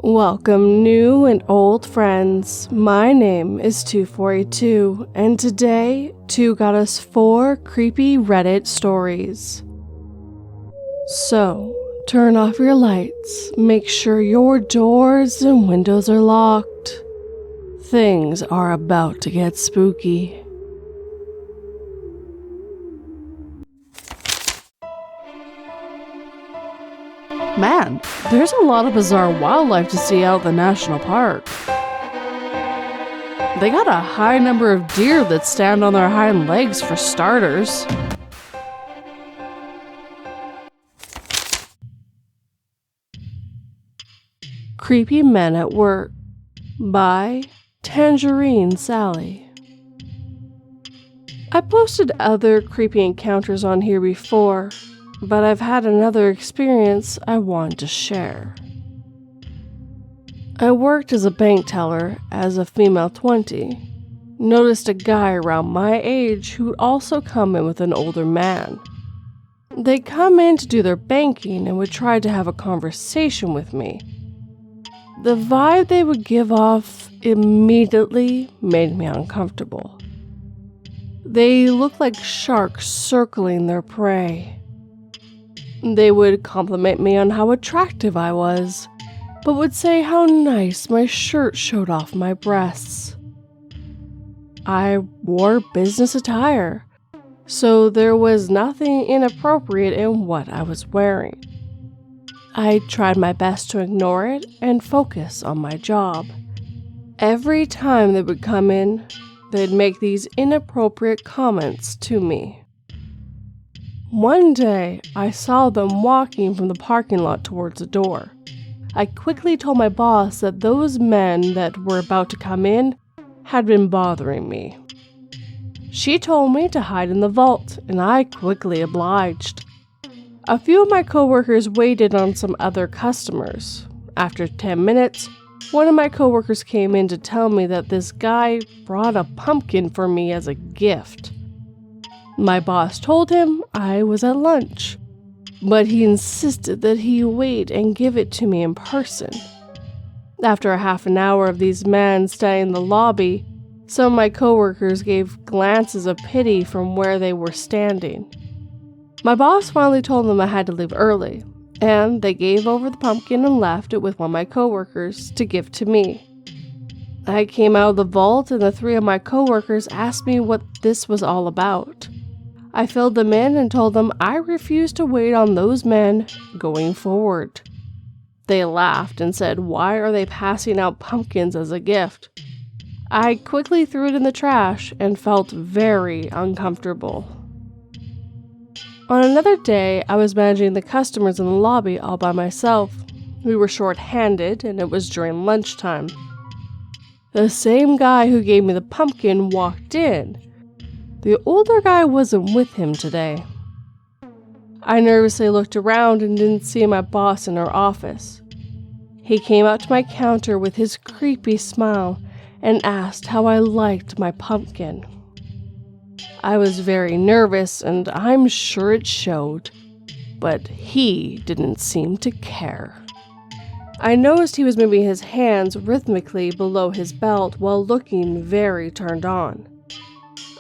Welcome new and old friends, my name is 2482 and today 2 got us 4 creepy Reddit stories. So, turn off your lights, make sure your doors and windows are locked. Things are about to get spooky. Man, there's a lot of bizarre wildlife to see out in the national park. They got a high number of deer that stand on their hind legs for starters. Creepy Men at Work by Tangerinesally. I posted other creepy encounters on here before, but I've had another experience I want to share. I worked as a bank teller as a female 20. Noticed a guy around my age who'd also come in with an older man. They'd come in to do their banking and would try to have a conversation with me. The vibe they would give off immediately made me uncomfortable. They looked like sharks circling their prey. They would compliment me on how attractive I was, but would say how nice my shirt showed off my breasts. I wore business attire, so there was nothing inappropriate in what I was wearing. I tried my best to ignore it and focus on my job. Every time they would come in, they'd make these inappropriate comments to me. One day, I saw them walking from the parking lot towards the door. I quickly told my boss that those men that were about to come in had been bothering me. She told me to hide in the vault, and I quickly obliged. A few of my coworkers waited on some other customers. After 10 minutes, one of my coworkers came in to tell me that this guy brought a pumpkin for me as a gift. My boss told him I was at lunch, but he insisted that he wait and give it to me in person. After a half an hour of these men staying in the lobby, some of my coworkers gave glances of pity from where they were standing. My boss finally told them I had to leave early, and they gave over the pumpkin and left it with one of my coworkers to give to me. I came out of the vault and the 3 of my coworkers asked me what this was all about. I filled them in and told them I refused to wait on those men going forward. They laughed and said, "Why are they passing out pumpkins as a gift?" I quickly threw it in the trash and felt very uncomfortable. On another day, I was managing the customers in the lobby all by myself. We were short-handed and it was during lunchtime. The same guy who gave me the pumpkin walked in. The older guy wasn't with him today. I nervously looked around and didn't see my boss in her office. He came up to my counter with his creepy smile and asked how I liked my pumpkin. I was very nervous and I'm sure it showed, but he didn't seem to care. I noticed he was moving his hands rhythmically below his belt while looking very turned on.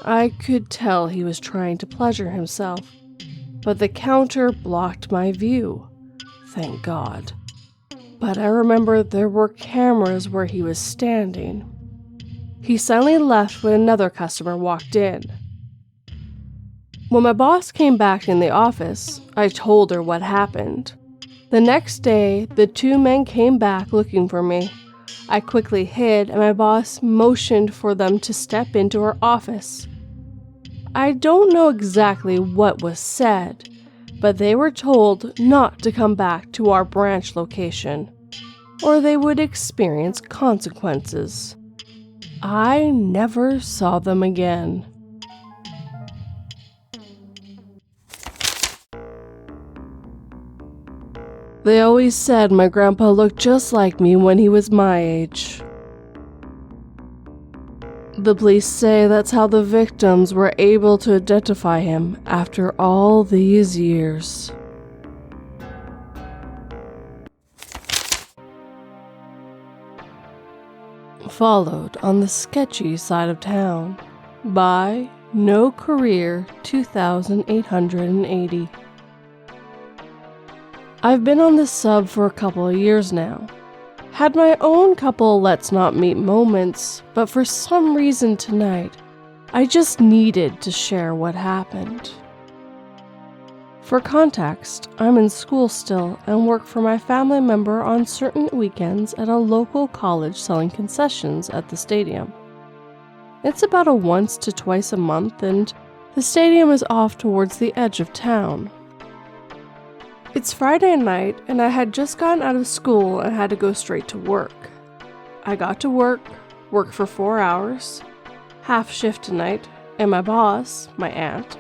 I could tell he was trying to pleasure himself, but the counter blocked my view. Thank God. But I remember there were cameras where he was standing. He suddenly left when another customer walked in. When my boss came back in the office, I told her what happened. The next day, the 2 men came back looking for me. I quickly hid and my boss motioned for them to step into her office. I don't know exactly what was said, but they were told not to come back to our branch location, or they would experience consequences. I never saw them again. They always said my grandpa looked just like me when he was my age. The police say that's how the victims were able to identify him after all these years. Followed on the sketchy side of town by No Career 2880. I've been on this sub for a couple of years now. Had my own couple let's not meet moments, but for some reason tonight, I just needed to share what happened. For context, I'm in school still and work for my family member on certain weekends at a local college selling concessions at the stadium. It's about a once to twice a month, and the stadium is off towards the edge of town. It's Friday night, and I had just gotten out of school and had to go straight to work. I got to work for 4 hours, half shift tonight, and my boss, my aunt,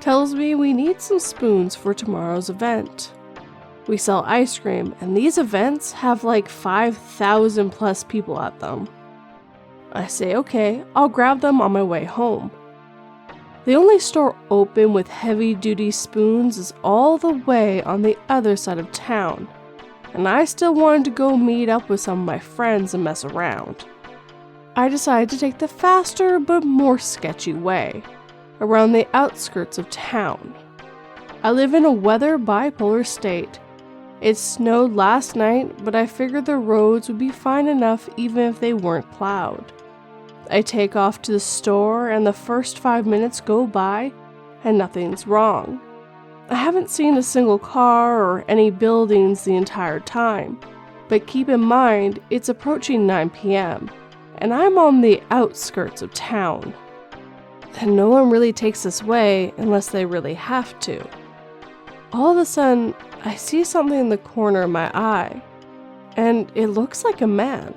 tells me we need some spoons for tomorrow's event. We sell ice cream, and these events have like 5,000 plus people at them. I say okay, I'll grab them on my way home. The only store open with heavy-duty spoons is all the way on the other side of town, and I still wanted to go meet up with some of my friends and mess around. I decided to take the faster but more sketchy way, around the outskirts of town. I live in a weather bipolar state. It snowed last night, but I figured the roads would be fine enough even if they weren't plowed. I take off to the store, and the first 5 minutes go by, and nothing's wrong. I haven't seen a single car or any buildings the entire time, but keep in mind it's approaching 9 p.m., and I'm on the outskirts of town. And no one really takes this way unless they really have to. All of a sudden, I see something in the corner of my eye, and it looks like a man.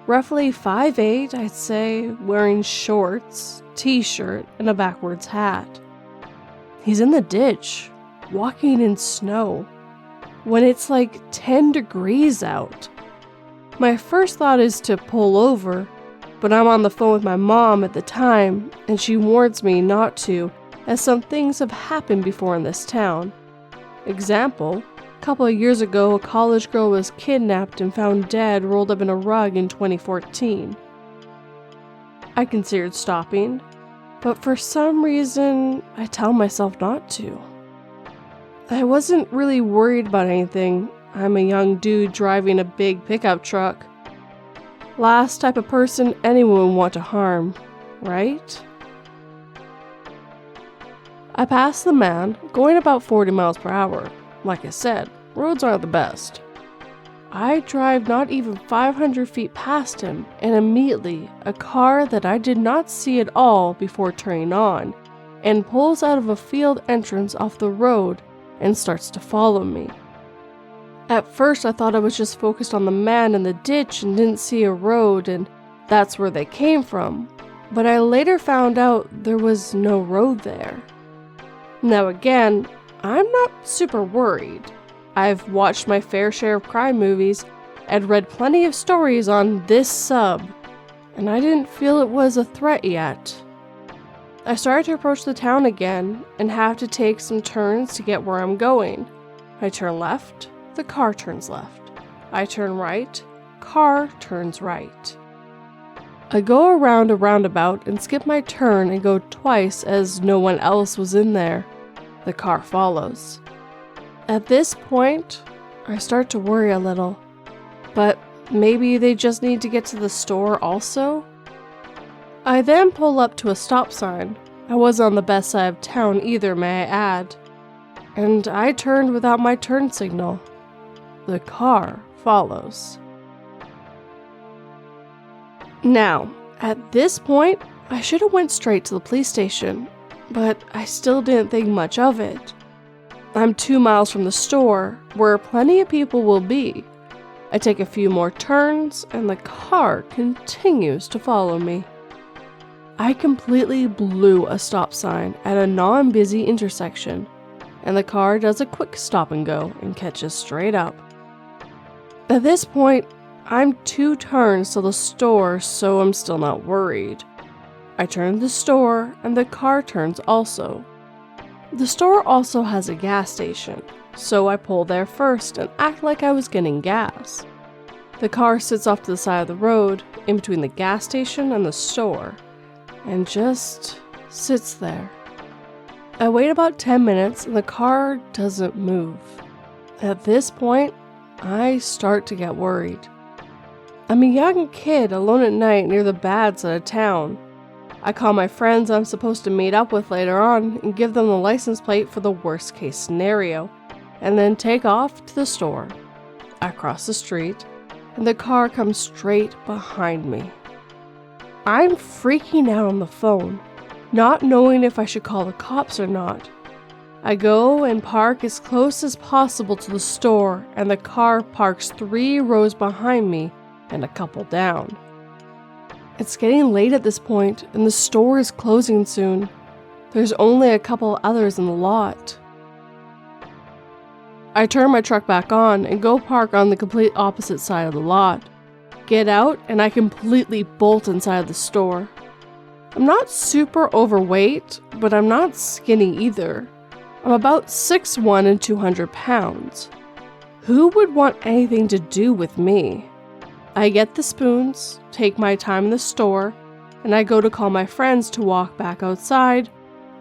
Roughly 5'8", I'd say, wearing shorts, t-shirt, and a backwards hat. He's in the ditch, walking in snow, when it's like 10 degrees out. My first thought is to pull over, but I'm on the phone with my mom at the time, and she warns me not to, as some things have happened before in this town. Example, a couple of years ago, a college girl was kidnapped and found dead rolled up in a rug in 2014. I considered stopping, but for some reason, I tell myself not to. I wasn't really worried about anything. I'm a young dude driving a big pickup truck. Last type of person anyone would want to harm, right? I passed the man, going about 40 miles per hour. Like I said, roads aren't the best. I drive not even 500 feet past him, and immediately, a car that I did not see at all before turning on, and pulls out of a field entrance off the road and starts to follow me. At first, I thought I was just focused on the man in the ditch and didn't see a road, and that's where they came from. But I later found out there was no road there. Now again, I'm not super worried. I've watched my fair share of crime movies and read plenty of stories on this sub, and I didn't feel it was a threat yet. I started to approach the town again and have to take some turns to get where I'm going. I turn left, the car turns left. I turn right, car turns right. I go around a roundabout and skip my turn and go twice as no one else was in there. The car follows. At this point, I start to worry a little. But maybe they just need to get to the store also? I then pull up to a stop sign. I wasn't on the best side of town either, may I add. And I turned without my turn signal. The car follows. Now, at this point, I should have went straight to the police station, but I still didn't think much of it. I'm 2 miles from the store, where plenty of people will be. I take a few more turns, and the car continues to follow me. I completely blew a stop sign at a non-busy intersection, and the car does a quick stop and go and catches straight up. At this point, I'm 2 turns to the store, so I'm still not worried. I turn to the store, and the car turns also. The store also has a gas station, so I pull there first and act like I was getting gas. The car sits off to the side of the road, in between the gas station and the store, and just sits there. I wait about 10 minutes and the car doesn't move. At this point, I start to get worried. I'm a young kid alone at night near the bad side of town. I call my friends I'm supposed to meet up with later on and give them the license plate for the worst case scenario, and then take off to the store. I cross the street, and the car comes straight behind me. I'm freaking out on the phone, not knowing if I should call the cops or not. I go and park as close as possible to the store, and the car parks 3 rows behind me and a couple down. It's getting late at this point, and the store is closing soon. There's only a couple others in the lot. I turn my truck back on and go park on the complete opposite side of the lot. Get out, and I completely bolt inside the store. I'm not super overweight, but I'm not skinny either. I'm about 6'1" and 200 pounds. Who would want anything to do with me? I get the spoons, take my time in the store, and I go to call my friends to walk back outside,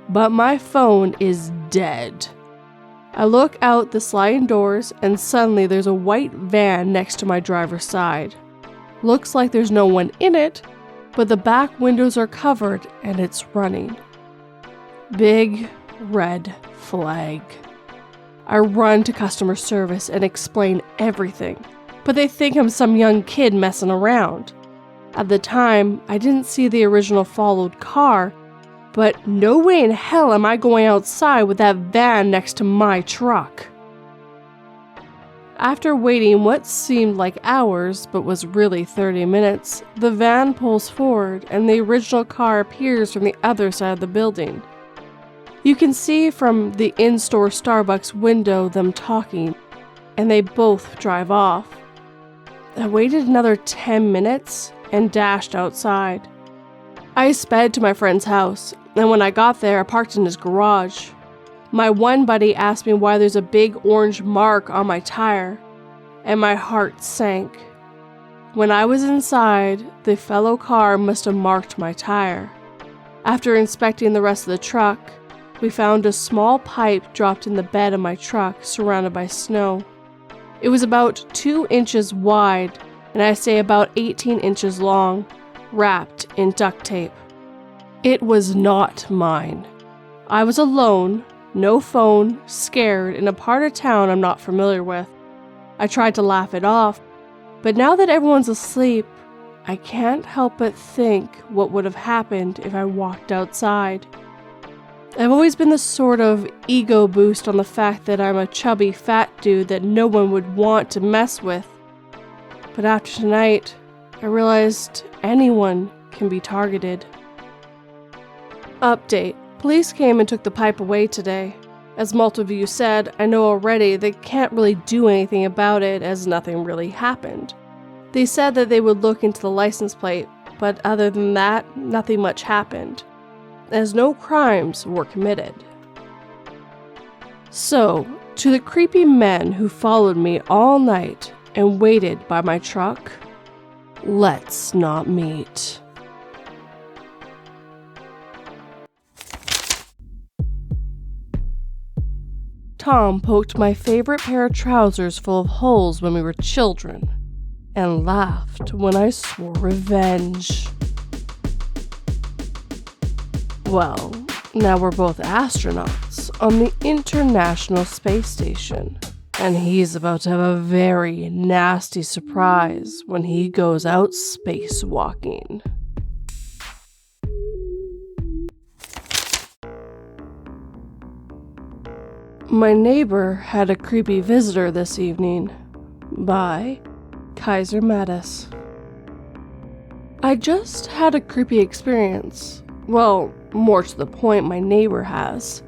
but my phone is dead. I look out the sliding doors, and suddenly there's a white van next to my driver's side. Looks like there's no one in it, but the back windows are covered and it's running. Big red flag. I run to customer service and explain everything, but they think I'm some young kid messing around. At the time, I didn't see the original followed car, but no way in hell am I going outside with that van next to my truck. After waiting what seemed like hours, but was really 30 minutes, the van pulls forward and the original car appears from the other side of the building. You can see from the in-store Starbucks window them talking, and they both drive off. I waited another 10 minutes and dashed outside. I sped to my friend's house, and when I got there, I parked in his garage. My one buddy asked me why there's a big orange mark on my tire, and my heart sank. When I was inside, the fellow car must have marked my tire. After inspecting the rest of the truck, we found a small pipe dropped in the bed of my truck surrounded by snow. It was about 2 inches wide, and I say about 18 inches long, wrapped in duct tape. It was not mine. I was alone, no phone, scared, in a part of town I'm not familiar with. I tried to laugh it off, but now that everyone's asleep, I can't help but think what would have happened if I walked outside. I've always been the sort of ego boost on the fact that I'm a chubby fat dude that no one would want to mess with. But after tonight, I realized anyone can be targeted. Update. Police came and took the pipe away today. As multiple of you said, I know already they can't really do anything about it as nothing really happened. They said that they would look into the license plate, but other than that, nothing much happened, as no crimes were committed. So, to the creepy men who followed me all night and waited by my truck, let's not meet. Tom poked my favorite pair of trousers full of holes when we were children, and laughed when I swore revenge. Well, now we're both astronauts on the International Space Station, and he's about to have a very nasty surprise when he goes out spacewalking. My neighbor had a creepy visitor this evening, by Kaizermattias. I just had a creepy experience. Well, more to the point, my neighbor has.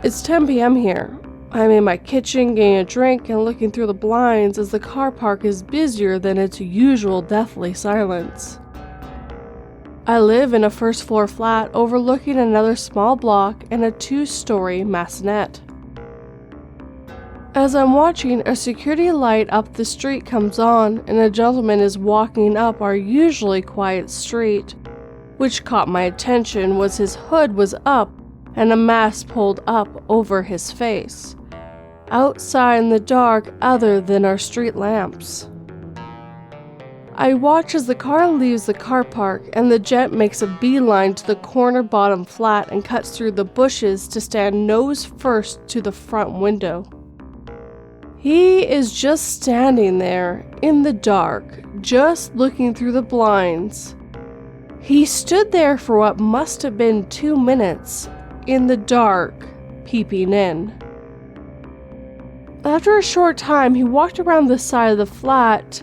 It's 10 p.m. here. I'm in my kitchen getting a drink and looking through the blinds as the car park is busier than its usual deathly silence. I live in a first-floor flat overlooking another small block and a 2-story maisonette. As I'm watching, a security light up the street comes on and a gentleman is walking up our usually quiet street. Which caught my attention was his hood was up and a mask pulled up over his face. Outside in the dark other than our street lamps. I watch as the car leaves the car park and the gent makes a beeline to the corner bottom flat and cuts through the bushes to stand nose first to the front window. He is just standing there in the dark, just looking through the blinds. He stood there for what must have been 2 minutes, in the dark, peeping in. After a short time, he walked around the side of the flat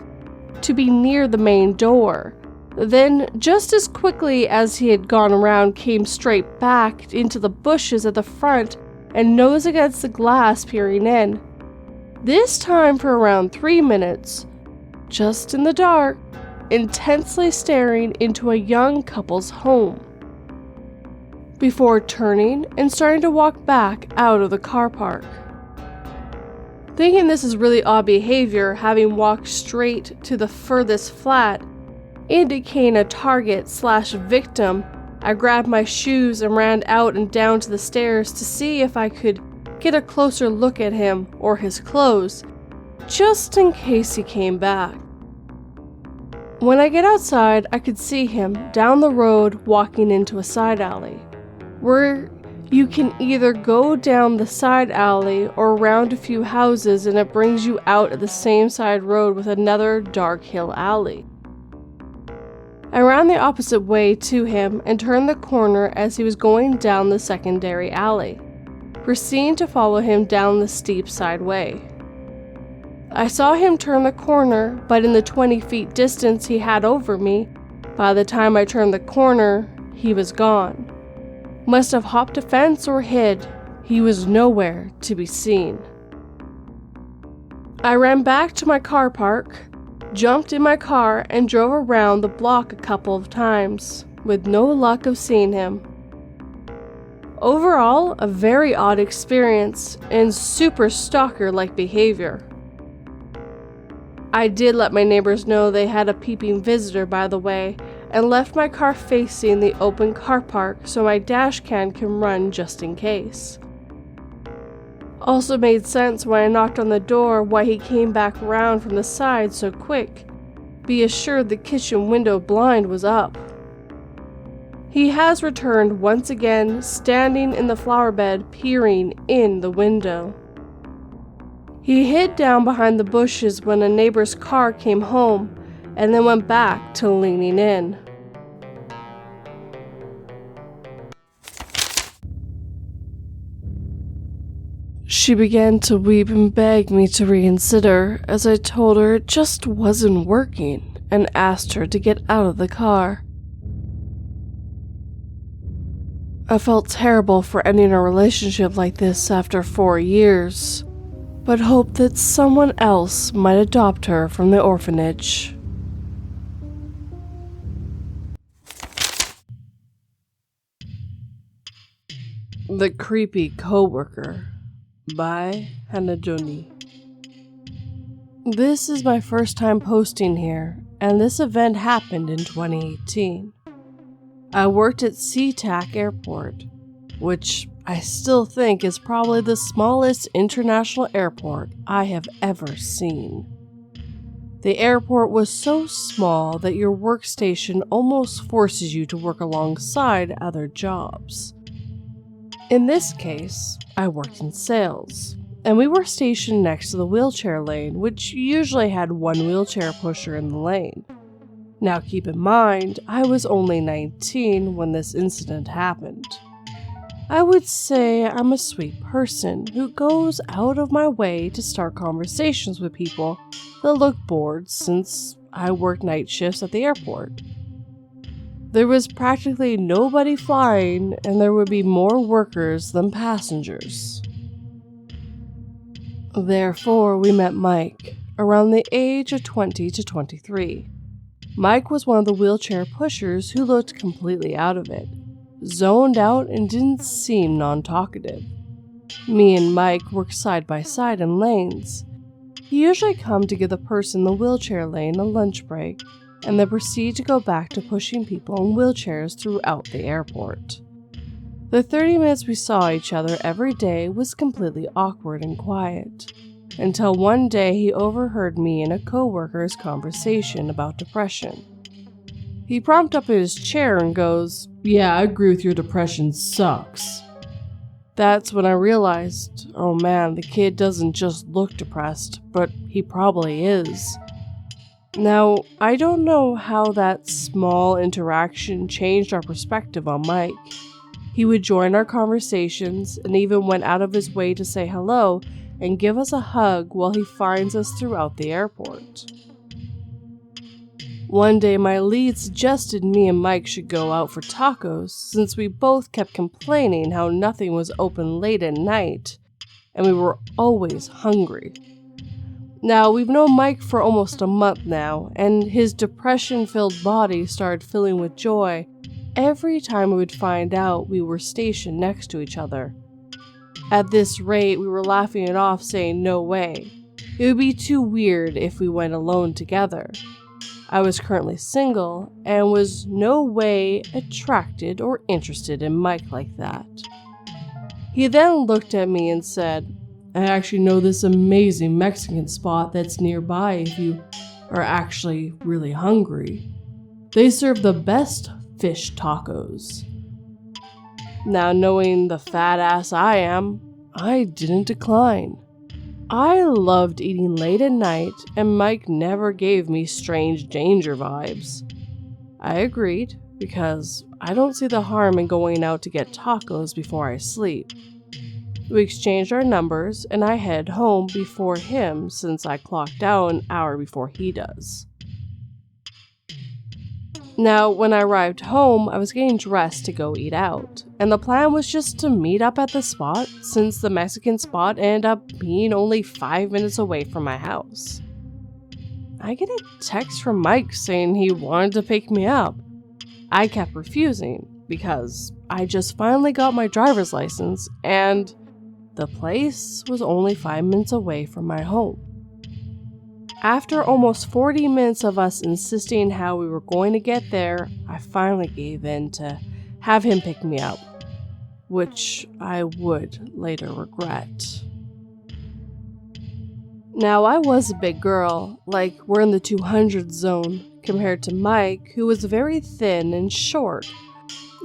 to be near the main door. Then, just as quickly as he had gone around, came straight back into the bushes at the front and nose against the glass peering in. This time for around 3 minutes, just in the dark, intensely staring into a young couple's home, before turning and starting to walk back out of the car park. Thinking this is really odd behavior, having walked straight to the furthest flat, indicating a target/victim, I grabbed my shoes and ran out and down to the stairs to see if I could get a closer look at him or his clothes, just in case he came back. When I get outside, I could see him down the road walking into a side alley, where you can either go down the side alley or around a few houses and it brings you out at the same side road with another dark hill alley. I ran the opposite way to him and turned the corner as he was going down the secondary alley, proceeding to follow him down the steep side way. I saw him turn the corner, but in the 20 feet distance he had over me, by the time I turned the corner, he was gone. Must have hopped a fence or hid. He was nowhere to be seen. I ran back to my car park, jumped in my car, and drove around the block a couple of times, with no luck of seeing him. Overall, a very odd experience and super stalker-like behavior. I did let my neighbors know they had a peeping visitor, by the way, and left my car facing the open car park so my dash cam can run just in case. Also made sense when I knocked on the door why he came back around from the side so quick. Be assured the kitchen window blind was up. He has returned once again, standing in the flower bed peering in the window. He hid down behind the bushes when a neighbor's car came home, and then went back to leaning in. She began to weep and beg me to reconsider, as I told her it just wasn't working, and asked her to get out of the car. I felt terrible for ending a relationship like this after 4 years, but hoped that someone else might adopt her from the orphanage. The Creepy Coworker by hanjooni. This is my first time posting here, and this event happened in 2018. I worked at SeaTac Airport, which I still think is probably the smallest international airport I have ever seen. The airport was so small that your workstation almost forces you to work alongside other jobs. In this case, I worked in sales, and we were stationed next to the wheelchair lane, which usually had one wheelchair pusher in the lane. Now keep in mind, I was only 19 when this incident happened. I would say I'm a sweet person who goes out of my way to start conversations with people that look bored since I work night shifts at the airport. There was practically nobody flying, and there would be more workers than passengers. Therefore, we met Mike, around the age of 20 to 23. Mike was one of the wheelchair pushers who looked completely out of it, zoned out and didn't seem non-talkative. Me and Mike work side by side in lanes. He usually come to give the person in the wheelchair lane a lunch break, and then proceed to go back to pushing people in wheelchairs throughout the airport. The 30 minutes we saw each other every day was completely awkward and quiet, until one day he overheard me and a coworker's conversation about depression. He prompted up in his chair and goes, "Yeah, I agree with your depression sucks." That's when I realized, oh man, the kid doesn't just look depressed, but he probably is. Now, I don't know how that small interaction changed our perspective on Mike. He would join our conversations and even went out of his way to say hello and give us a hug while he finds us throughout the airport. One day my lead suggested me and Mike should go out for tacos since we both kept complaining how nothing was open late at night and we were always hungry. Now, we've known Mike for almost a month now, and his depression-filled body started filling with joy every time we would find out we were stationed next to each other. At this rate, we were laughing it off, saying no way. It would be too weird if we went alone together. I was currently single and was no way attracted or interested in Mike like that. He then looked at me and said, "I actually know this amazing Mexican spot that's nearby if you are actually really hungry. They serve the best fish tacos." Now, knowing the fat ass I am, I didn't decline. I loved eating late at night, and Mike never gave me strange danger vibes. I agreed, because I don't see the harm in going out to get tacos before I sleep. We exchanged our numbers, and I head home before him since I clocked out an hour before he does. Now, when I arrived home, I was getting dressed to go eat out, and the plan was just to meet up at the spot since the Mexican spot ended up being only 5 minutes away from my house. I get a text from Mike saying he wanted to pick me up. I kept refusing because I just finally got my driver's license and the place was only 5 minutes away from my home. After almost 40 minutes of us insisting how we were going to get there, I finally gave in to have him pick me up, which I would later regret. Now, I was a big girl, like we're in the 200 zone, compared to Mike, who was very thin and short,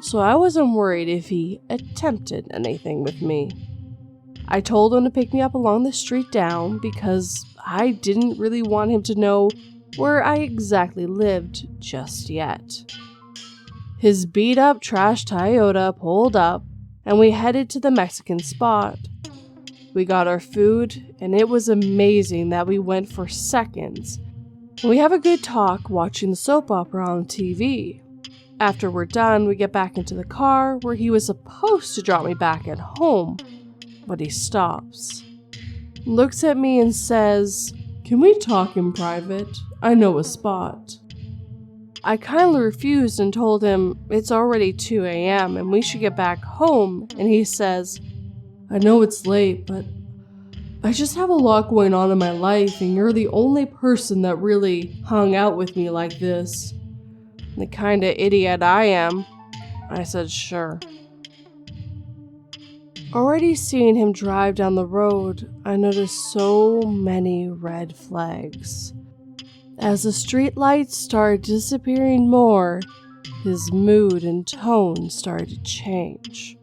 so I wasn't worried if he attempted anything with me. I told him to pick me up along the street down because I didn't really want him to know where I exactly lived just yet. His beat-up trash Toyota pulled up, and we headed to the Mexican spot. We got our food, and it was amazing that we went for seconds. We have a good talk watching the soap opera on TV. After we're done, we get back into the car where he was supposed to drop me back at home, but he stops, looks at me and says, "Can we talk in private? I know a spot." I kindly refused and told him it's already 2 a.m. and we should get back home, and he says, "I know it's late, but I just have a lot going on in my life and you're the only person that really hung out with me like this." The kind of idiot I am, I said sure. Already seeing him drive down the road, I noticed so many red flags. As the street lights started disappearing more, his mood and tone started to change.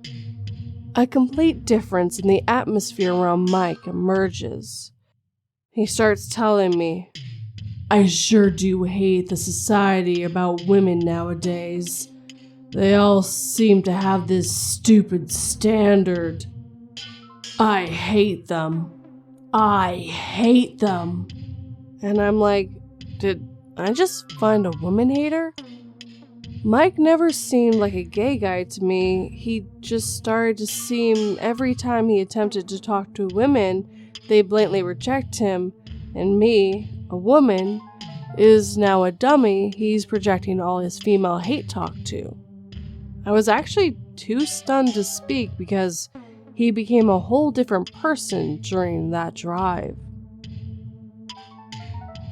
A complete difference in the atmosphere around Mike emerges. He starts telling me, "I sure do hate the society about women nowadays. They all seem to have this stupid standard. I hate them. I hate them." And I'm like, did I just find a woman hater? Mike never seemed like a gay guy to me. He just started to seem every time he attempted to talk to women, they blatantly reject him. And me, a woman, is now a dummy he's projecting all his female hate talk to. I was actually too stunned to speak because He became a whole different person during that drive.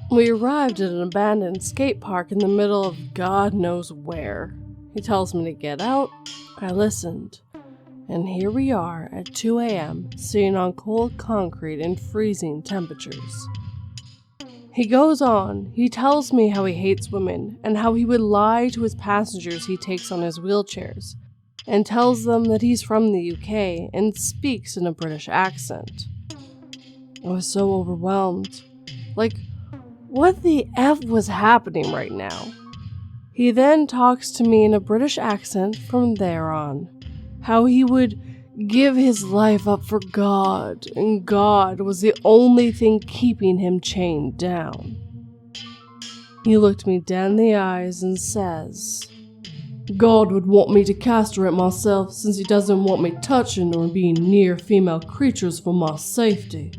We arrived at an abandoned skate park in the middle of God knows where. He tells me to get out. I listened. And here we are at 2 a.m. sitting on cold concrete in freezing temperatures. He goes on. He tells me how he hates women and how he would lie to his passengers he takes on his wheelchairs, and tells them that he's from the UK and speaks in a British accent. I was so overwhelmed. Like, what the F was happening right now? He then talks to me in a British accent from there on. How he would give his life up for God, and God was the only thing keeping him chained down. He looked me dead in the eyes and says, God would want me to castrate myself since he doesn't want me touching or being near female creatures for my safety.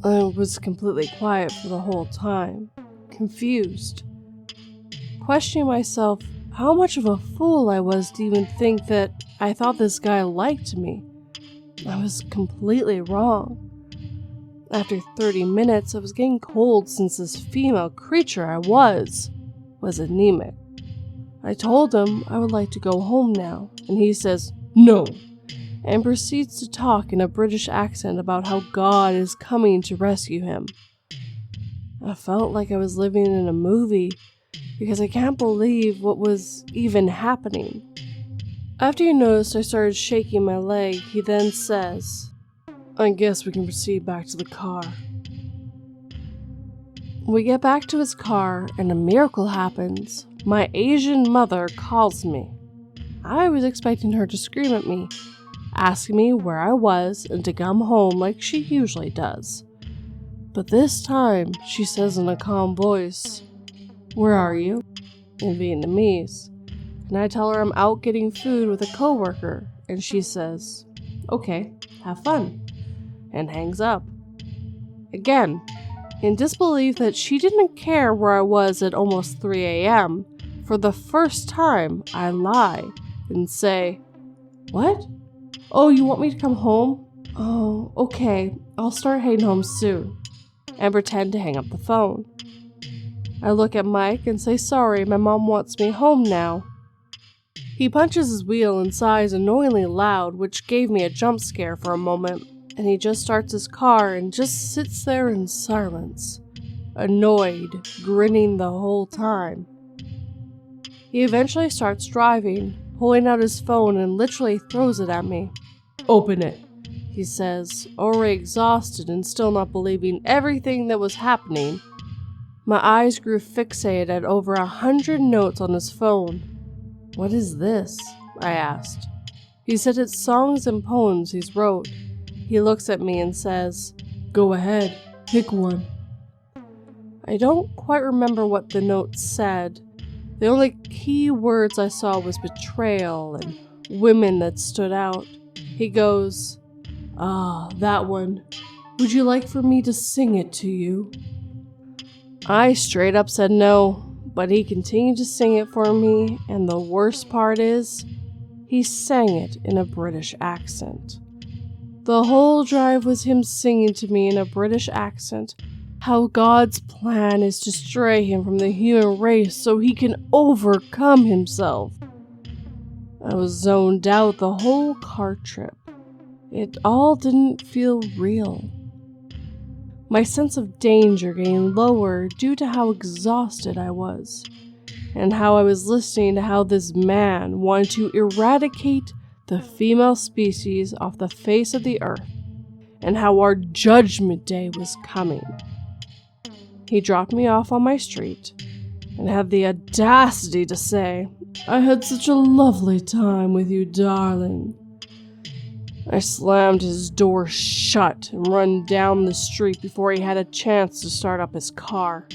I was completely quiet for the whole time, confused, questioning myself how much of a fool I was to even think that I thought this guy liked me. I was completely wrong. After 30 minutes, I was getting cold since this female creature I was anemic. I told him I would like to go home now, and he says, no, and proceeds to talk in a British accent about how God is coming to rescue him. I felt like I was living in a movie because I can't believe what was even happening. After he noticed I started shaking my leg, he then says, I guess we can proceed back to the car. We get back to his car and a miracle happens. My Asian mother calls me. I was expecting her to scream at me, asking me where I was and to come home like she usually does. But this time, she says in a calm voice, where are you? In Vietnamese. And I tell her I'm out getting food with a coworker, and she says, okay, have fun, and hangs up. Again, in disbelief that she didn't care where I was at almost 3 a.m., for the first time, I lie and say, what? Oh, you want me to come home? Oh, okay, I'll start heading home soon, and pretend to hang up the phone. I look at Mike and say sorry, my mom wants me home now. He punches his wheel and sighs annoyingly loud, which gave me a jump scare for a moment, and he just starts his car and just sits there in silence, annoyed, grinning the whole time. He eventually starts driving, pulling out his phone and literally throws it at me. Open it, he says, already exhausted and still not believing everything that was happening. My eyes grew fixated at over 100 notes on his phone. What is this? I asked. He said it's songs and poems he's wrote. He looks at me and says, go ahead, pick one. I don't quite remember what the notes said. The only key words I saw was betrayal and women that stood out. He goes, that one. Would you like for me to sing it to you? I straight up said no, but he continued to sing it for me, and the worst part is, he sang it in a British accent. The whole drive was him singing to me in a British accent how God's plan is to stray him from the human race so he can overcome himself. I was zoned out the whole car trip. It all didn't feel real. My sense of danger getting lower due to how exhausted I was, and how I was listening to how this man wanted to eradicate the female species off the face of the earth, and how our judgment day was coming. He dropped me off on my street, and had the audacity to say, I had such a lovely time with you, darling. I slammed his door shut and ran down the street before he had a chance to start up his car.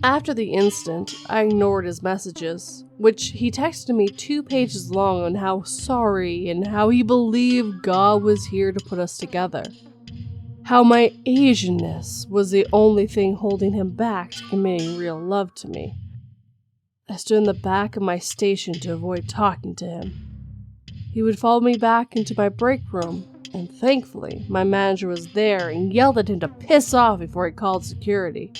After the incident, I ignored his messages, which he texted me 2 pages long on how sorry and how he believed God was here to put us together. How my Asianness was the only thing holding him back to committing real love to me. I stood in the back of my station to avoid talking to him. he would follow me back into my break room, and thankfully, my manager was there and yelled at him to piss off before he called security.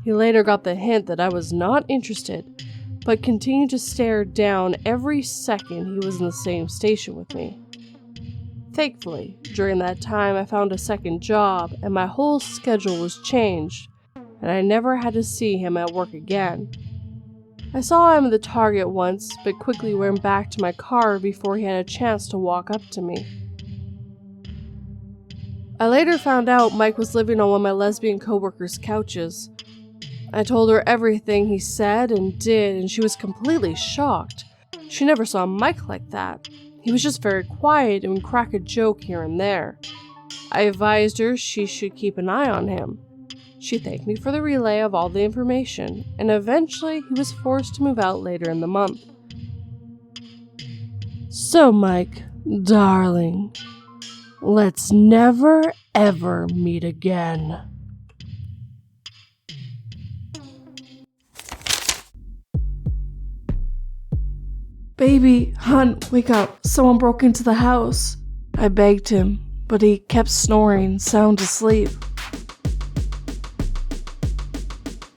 He later got the hint that I was not interested, but continued to stare down every second he was in the same station with me. Thankfully, during that time I found a second job and my whole schedule was changed, and I never had to see him at work again. I saw him at the Target once, but quickly went back to my car before he had a chance to walk up to me. I later found out Mike was living on one of my lesbian coworkers' couches. I told her everything he said and did, and she was completely shocked. She never saw Mike like that. He was just very quiet and would crack a joke here and there. I advised her she should keep an eye on him. She thanked me for the relay of all the information, and eventually he was forced to move out later in the month. So, Mike, darling, let's never ever meet again. Baby, hon, wake up. Someone broke into the house. I begged him, but he kept snoring, sound asleep.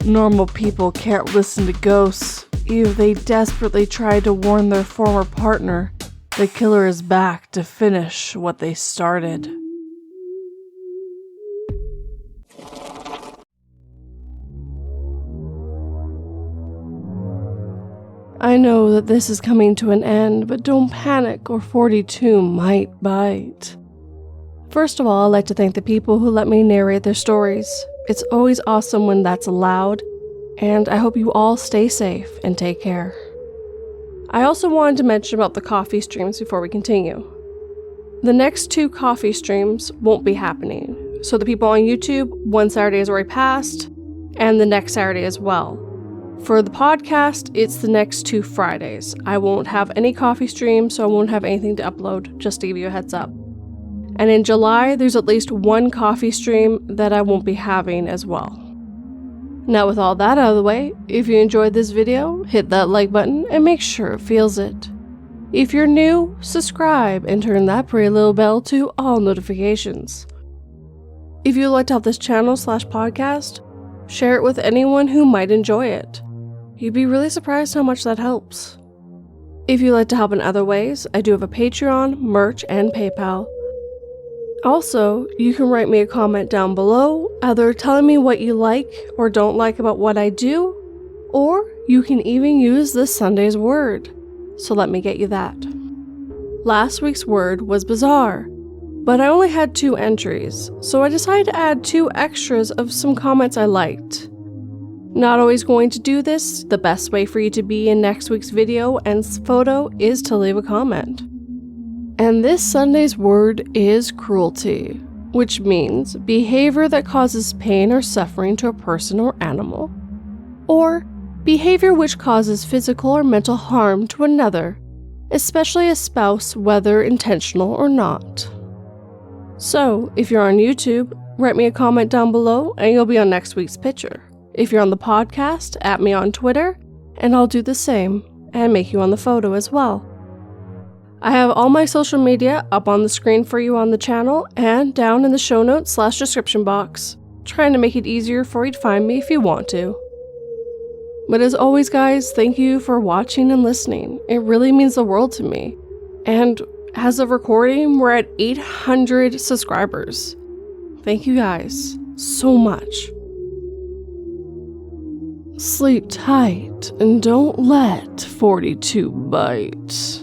Normal people can't listen to ghosts. Even if they desperately tried to warn their former partner, the killer is back to finish what they started. I know that this is coming to an end, but don't panic or 42 might bite. First of all, I'd like to thank the people who let me narrate their stories. It's always awesome when that's allowed, and I hope you all stay safe and take care. I also wanted to mention about the coffee streams before we continue. The next 2 coffee streams won't be happening, so the people on YouTube, one Saturday is already passed, and the next Saturday as well. For the podcast, it's the next 2 Fridays. I won't have any coffee streams, so I won't have anything to upload, just to give you a heads up. And in July, there's at least 1 coffee stream that I won't be having as well. Now with all that out of the way, if you enjoyed this video, hit that like button and make sure it feels it. If you're new, subscribe and turn that pretty little bell to all notifications. If you'd like to help this channel/podcast, share it with anyone who might enjoy it. You'd be really surprised how much that helps. If you'd like to help in other ways, I do have a Patreon, merch, and PayPal. Also, you can write me a comment down below, either telling me what you like or don't like about what I do, or you can even use this Sunday's word. So let me get you that. Last week's word was bizarre, but I only had 2 entries, so I decided to add 2 extras of some comments I liked. Not always going to do this. The best way for you to be in next week's video and photo is to leave a comment. And this Sunday's word is cruelty, which means behavior that causes pain or suffering to a person or animal, or behavior which causes physical or mental harm to another, especially a spouse, whether intentional or not. So, if you're on YouTube, write me a comment down below and you'll be on next week's picture. If you're on the podcast, at me on Twitter, and I'll do the same, and make you on the photo as well. I have all my social media up on the screen for you on the channel, and down in the show notes/description box, trying to make it easier for you to find me if you want to. But as always guys, thank you for watching and listening. It really means the world to me. And as of recording, we're at 800 subscribers. Thank you guys so much. Sleep tight and don't let 42 bite.